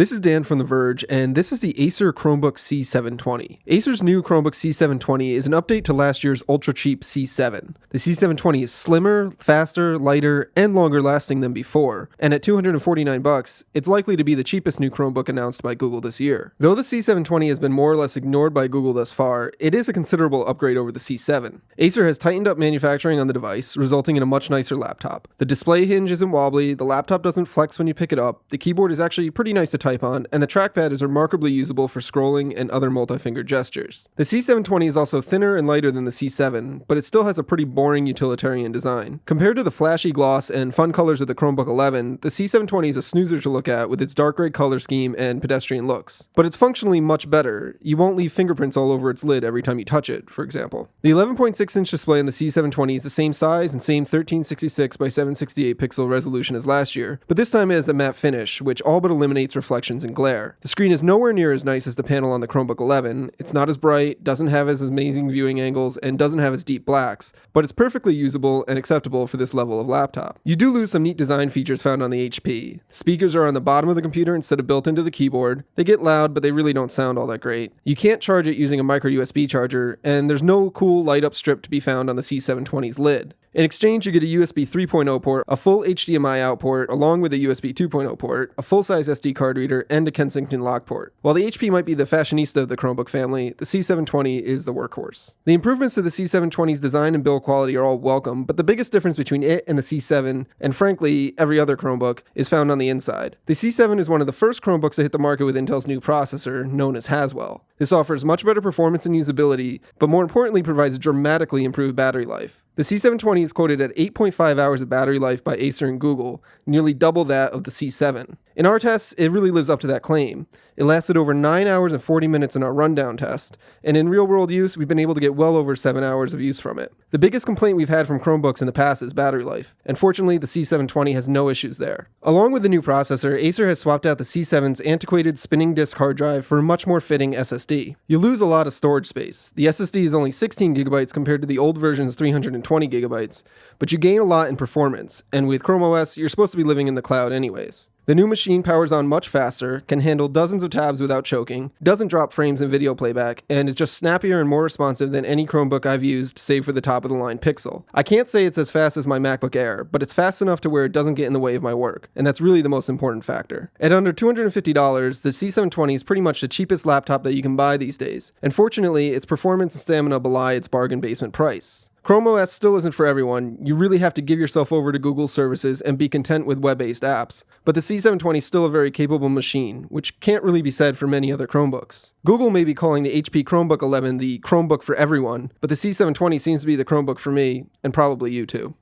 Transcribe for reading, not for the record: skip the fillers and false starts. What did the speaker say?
This is Dan from The Verge, and this is the Acer Chromebook C720. Acer's new Chromebook C720 is an update to last year's ultra-cheap C7. The C720 is slimmer, faster, lighter, and longer lasting than before, and at $249, it's likely to be the cheapest new Chromebook announced by Google this year. Though the C720 has been more or less ignored by Google thus far, it is a considerable upgrade over the C7. Acer has tightened up manufacturing on the device, resulting in a much nicer laptop. The display hinge isn't wobbly, the laptop doesn't flex when you pick it up, the keyboard is actually pretty nice to type on, and the trackpad is remarkably usable for scrolling and other multi-finger gestures. The C720 is also thinner and lighter than the C7, but it still has a pretty boring utilitarian design. Compared to the flashy gloss and fun colors of the Chromebook 11, the C720 is a snoozer to look at with its dark gray color scheme and pedestrian looks. But it's functionally much better. You won't leave fingerprints all over its lid every time you touch it, for example. The 11.6-inch display in the C720 is the same size and same 1366 by 768 pixel resolution as last year, but this time it has a matte finish, which all but eliminates reflections and glare. The screen is nowhere near as nice as the panel on the Chromebook 11. It's not as bright, doesn't have as amazing viewing angles, and doesn't have as deep blacks, but it's perfectly usable and acceptable for this level of laptop. You do lose some neat design features found on the HP. Speakers are on the bottom of the computer instead of built into the keyboard. They get loud, but they really don't sound all that great. You can't charge it using a micro USB charger, and there's no cool light-up strip to be found on the C720's lid. In exchange, you get a USB 3.0 port, a full HDMI out port, along with a USB 2.0 port, a full-size SD card reader, and a Kensington lock port. While the HP might be the fashionista of the Chromebook family, the C720 is the workhorse. The improvements to the C720's design and build quality are all welcome, but the biggest difference between it and the C7, and frankly, every other Chromebook, is found on the inside. The C7 is one of the first Chromebooks to hit the market with Intel's new processor, known as Haswell. This offers much better performance and usability, but more importantly provides dramatically improved battery life. The C720 is quoted at 8.5 hours of battery life by Acer and Google, nearly double that of the C7. In our tests, it really lives up to that claim. It lasted over 9 hours and 40 minutes in our rundown test, and in real-world use, we've been able to get well over 7 hours of use from it. The biggest complaint we've had from Chromebooks in the past is battery life, and fortunately, the C720 has no issues there. Along with the new processor, Acer has swapped out the C7's antiquated spinning disk hard drive for a much more fitting SSD. You lose a lot of storage space. The SSD is only 16 gigabytes compared to the old version's 320 gigabytes, but you gain a lot in performance, and with Chrome OS, you're supposed to be living in the cloud anyways. The new machine powers on much faster, can handle dozens of tabs without choking, doesn't drop frames in video playback, and is just snappier and more responsive than any Chromebook I've used, save for the top-of-the-line Pixel. I can't say it's as fast as my MacBook Air, but it's fast enough to where it doesn't get in the way of my work, and that's really the most important factor. At under $250, the C720 is pretty much the cheapest laptop that you can buy these days, and fortunately, its performance and stamina belie its bargain basement price. Chrome OS still isn't for everyone. You really have to give yourself over to Google's services and be content with web-based apps. But the C720 is still a very capable machine, which can't really be said for many other Chromebooks. Google may be calling the HP Chromebook 11 the Chromebook for everyone, but the C720 seems to be the Chromebook for me, and probably you too.